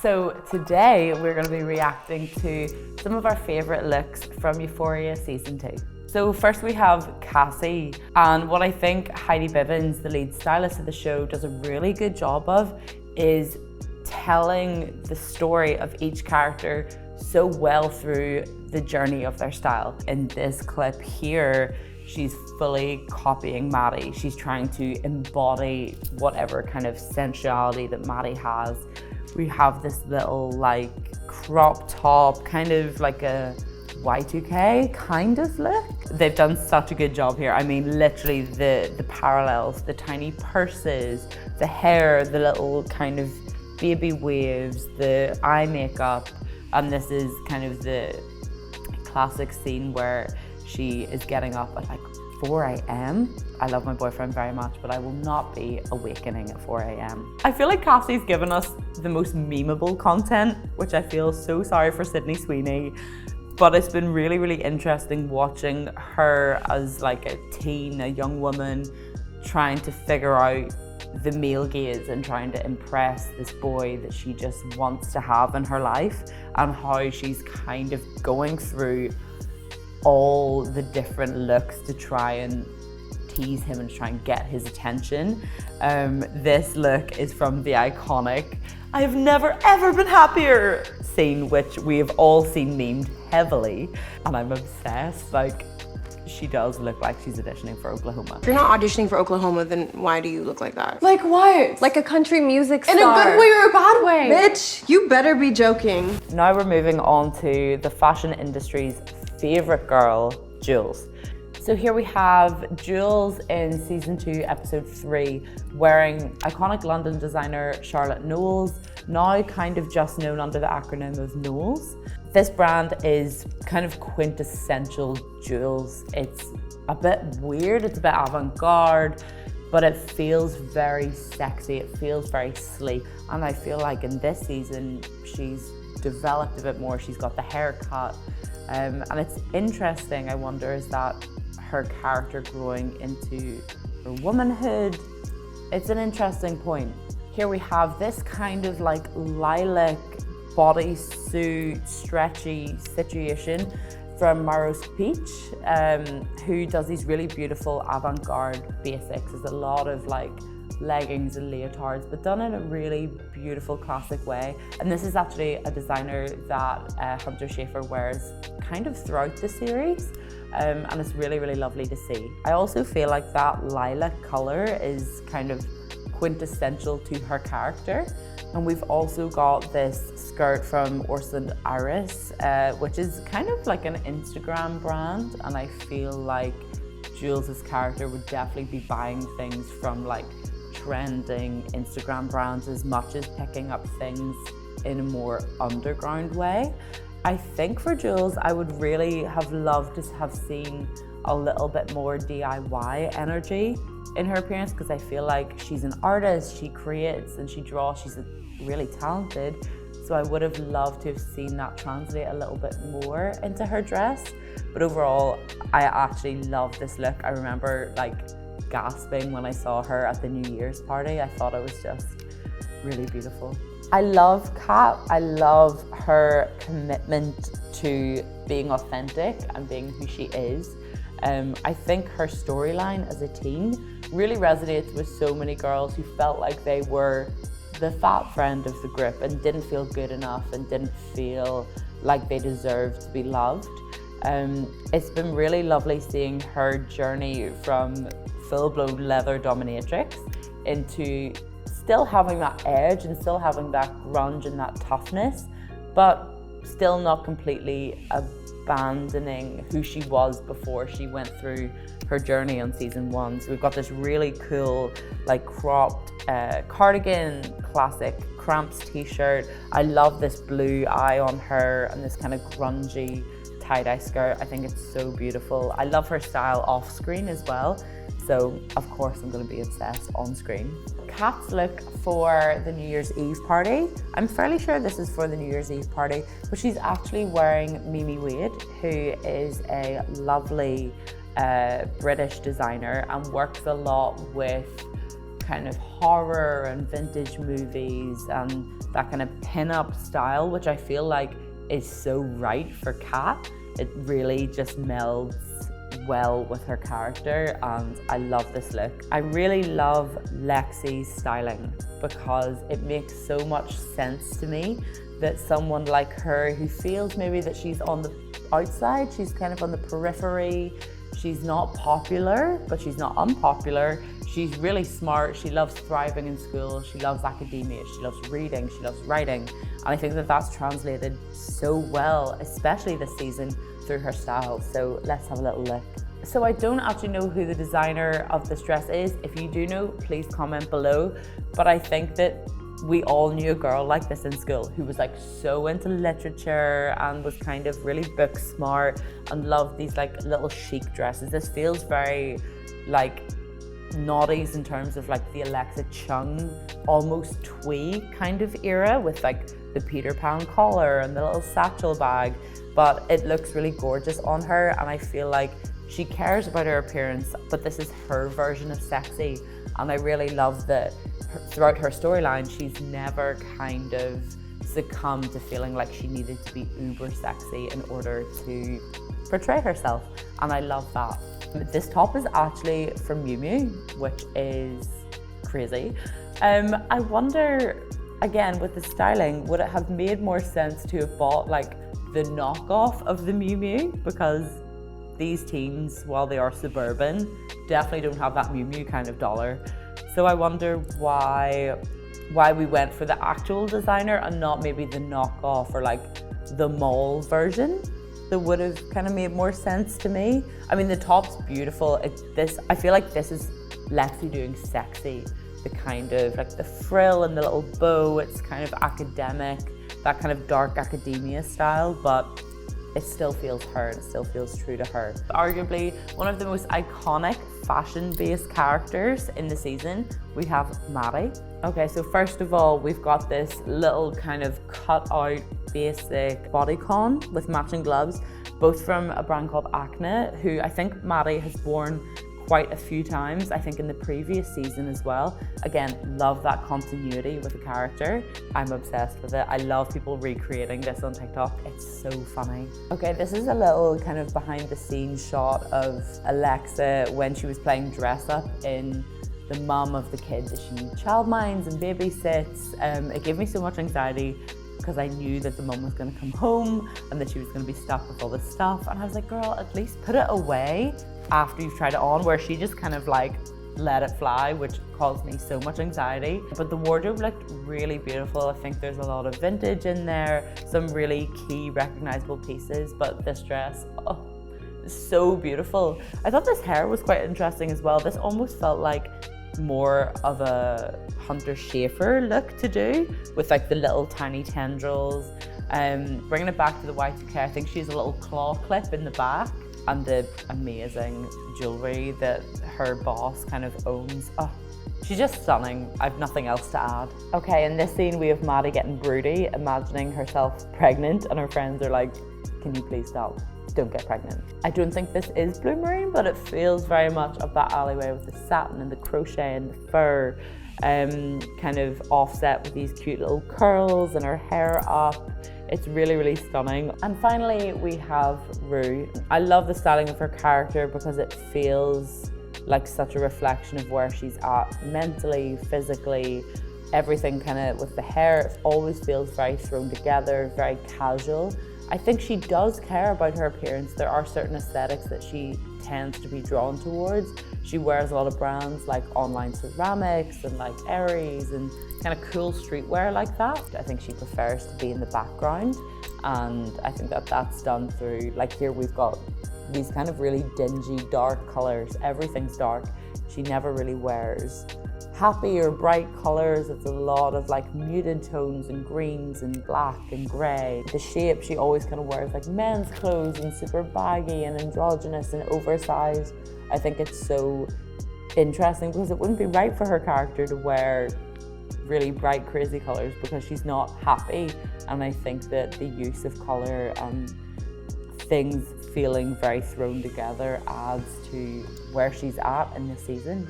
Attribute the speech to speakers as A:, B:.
A: So today we're going to be reacting to some of our favourite looks from Euphoria Season 2. So first we have Cassie, and what I think Heidi Bivens, the lead stylist of the show, does a really good job of is telling the story of each character so well through the journey of their style. In this clip here, she's fully copying Maddy. She's trying to embody whatever kind of sensuality that Maddy has. We have this little like crop top, kind of like a Y2K kind of look. They've done such a good job here. I mean, literally the parallels, the tiny purses, the hair, the little kind of baby waves, the eye makeup. And this is kind of the classic scene where she is getting up at like 4 a.m. I love my boyfriend very much, but I will not be awakening at 4 a.m. I feel like Cassie's given us the most memeable content, which I feel so sorry for Sydney Sweeney. But it's been really, really interesting watching her as like a teen, a young woman, trying to figure out the male gaze and trying to impress this boy that she just wants to have in her life, and how she's kind of going through all the different looks to try and tease him and try and get his attention. This look is from the iconic "I have never ever been happier" scene, which we have all seen memed heavily, and I'm obsessed. Like, she does look like she's auditioning for Oklahoma.
B: If you're not auditioning for Oklahoma, then why do you look like that?
C: Like what? Like a country music star.
B: In a good way or a bad way? Bitch, you better be joking.
A: Now we're moving on to the fashion industry's favorite girl, Jules. So here we have Jules in Season 2, Episode 3, wearing iconic London designer Charlotte Knowles, now kind of just known under the acronym of Knowles. This brand is kind of quintessential Jules. It's a bit weird, it's a bit avant-garde, but it feels very sexy, it feels very sleek. And I feel like in this season, she's developed a bit more. She's got the haircut, and it's interesting. I wonder, is that her character growing into her womanhood? It's an interesting point. Here we have this kind of like lilac bodysuit stretchy situation from Maros Peach, who does these really beautiful avant-garde basics. There's a lot of like leggings and leotards, but done in a really beautiful classic way. And this is actually a designer that Hunter Schafer wears kind of throughout the series, and it's really, really lovely to see. I also feel like that lilac color is kind of quintessential to her character. And we've also got this skirt from Orson Iris, which is kind of like an Instagram brand, and I feel like Jules's character would definitely be buying things from like trending Instagram brands as much as picking up things in a more underground way. I think for Jules, I would really have loved to have seen a little bit more DIY energy in her appearance, because I feel like she's an artist, she creates and she draws, she's really talented. So I would have loved to have seen that translate a little bit more into her dress. But overall, I actually love this look. I remember like gasping when I saw her at the New Year's party. I thought it was just really beautiful. I love Kat. I love her commitment to being authentic and being who she is. I think her storyline as a teen really resonates with so many girls who felt like they were the fat friend of the group and didn't feel good enough and didn't feel like they deserved to be loved. It's been really lovely seeing her journey from full-blown leather dominatrix into still having that edge and still having that grunge and that toughness, but still not completely abandoning who she was before she went through her journey on Season 1. So we've got this really cool like cropped cardigan, classic Cramps t-shirt. I love this blue eye on her and this kind of grungy tie-dye skirt. I think it's so beautiful. I love her style off screen as well. So of course I'm going to be obsessed on screen. Kat's look for the New Year's Eve party. I'm fairly sure this is for the New Year's Eve party, but she's actually wearing Mimi Wade, who is a lovely British designer and works a lot with kind of horror and vintage movies and that kind of pin-up style, which I feel like is so right for Kat. It really just melds well with her character, and I love this look. I really love Lexi's styling because it makes so much sense to me that someone like her, who feels maybe that she's on the outside, she's kind of on the periphery, she's not popular, but she's not unpopular. She's really smart, she loves thriving in school, she loves academia, she loves reading, she loves writing. And I think that that's translated so well, especially this season, through her style. So let's have a little look. So I don't actually know who the designer of this dress is. If you do know, please comment below. But I think that we all knew a girl like this in school who was like so into literature and was kind of really book smart and loved these like little chic dresses. This feels very like noughties in terms of like the Alexa Chung, almost twee kind of era with like the Peter Pan collar and the little satchel bag. But it looks really gorgeous on her, and I feel like she cares about her appearance, but this is her version of sexy. And I really love that throughout her storyline, she's never kind of succumbed to feeling like she needed to be uber sexy in order to portray herself. And I love that. This top is actually from Miu Miu, which is crazy. I wonder, again, with the styling, would it have made more sense to have bought like the knockoff of the Miu Miu? Because these teens, while they are suburban, definitely don't have that Miu Miu kind of dollar. So I wonder why we went for the actual designer and not maybe the knockoff or like the mall version. That would have kind of made more sense to me. I mean, the top's beautiful. I feel like this is Lexi doing sexy. The kind of like the frill and the little bow, it's kind of academic, that kind of dark academia style, but it still feels her and it still feels true to her. Arguably one of the most iconic fashion-based characters in the season, we have Maddy. Okay, so first of all, we've got this little kind of cut out basic bodycon with matching gloves, both from a brand called Acne, who I think Maddy has worn quite a few times, I think in the previous season as well. Again, love that continuity with the character. I'm obsessed with it. I love people recreating this on TikTok. It's so funny. Okay, this is a little kind of behind the scenes shot of Alexa when she was playing dress up in the mum of the kid that she childminds and babysits. It gave me so much anxiety because I knew that the mum was going to come home and that she was going to be stuck with all this stuff. And I was like, girl, at least put it away after you've tried it on, where she just kind of like let it fly, which caused me so much anxiety. But the wardrobe looked really beautiful. I think there's a lot of vintage in there, some really key recognizable pieces, but this dress, oh, so beautiful. I thought this hair was quite interesting as well. This almost felt like more of a Hunter Schafer look to do, with like the little tiny tendrils. Bringing it back to the Y2K, I think she has a little claw clip in the back, and the amazing jewelry that her boss kind of owns. Oh, she's just stunning. I've nothing else to add. Okay, in this scene we have Maddy getting broody, imagining herself pregnant, and her friends are like, can you please stop? Don't get pregnant. I don't think this is Blue Marine, but it feels very much of that alleyway with the satin and the crochet and the fur, kind of offset with these cute little curls and her hair up. It's really, really stunning. And finally, we have Rue. I love the styling of her character because it feels like such a reflection of where she's at mentally, physically, everything kind of with the hair. It always feels very thrown together, very casual. I think she does care about her appearance. There are certain aesthetics that she tends to be drawn towards. She wears a lot of brands like Online Ceramics and like Aries and kind of cool streetwear like that. I think she prefers to be in the background, and I think that that's done through, like here we've got these kind of really dingy dark colors. Everything's dark. She never really wears happy or bright colors. It's a lot of like muted tones and greens and black and gray. The shape, she always kind of wears like men's clothes and super baggy and androgynous and oversized. I think it's so interesting because it wouldn't be right for her character to wear really bright, crazy colors because she's not happy. And I think that the use of color and things feeling very thrown together adds to where she's at in this season.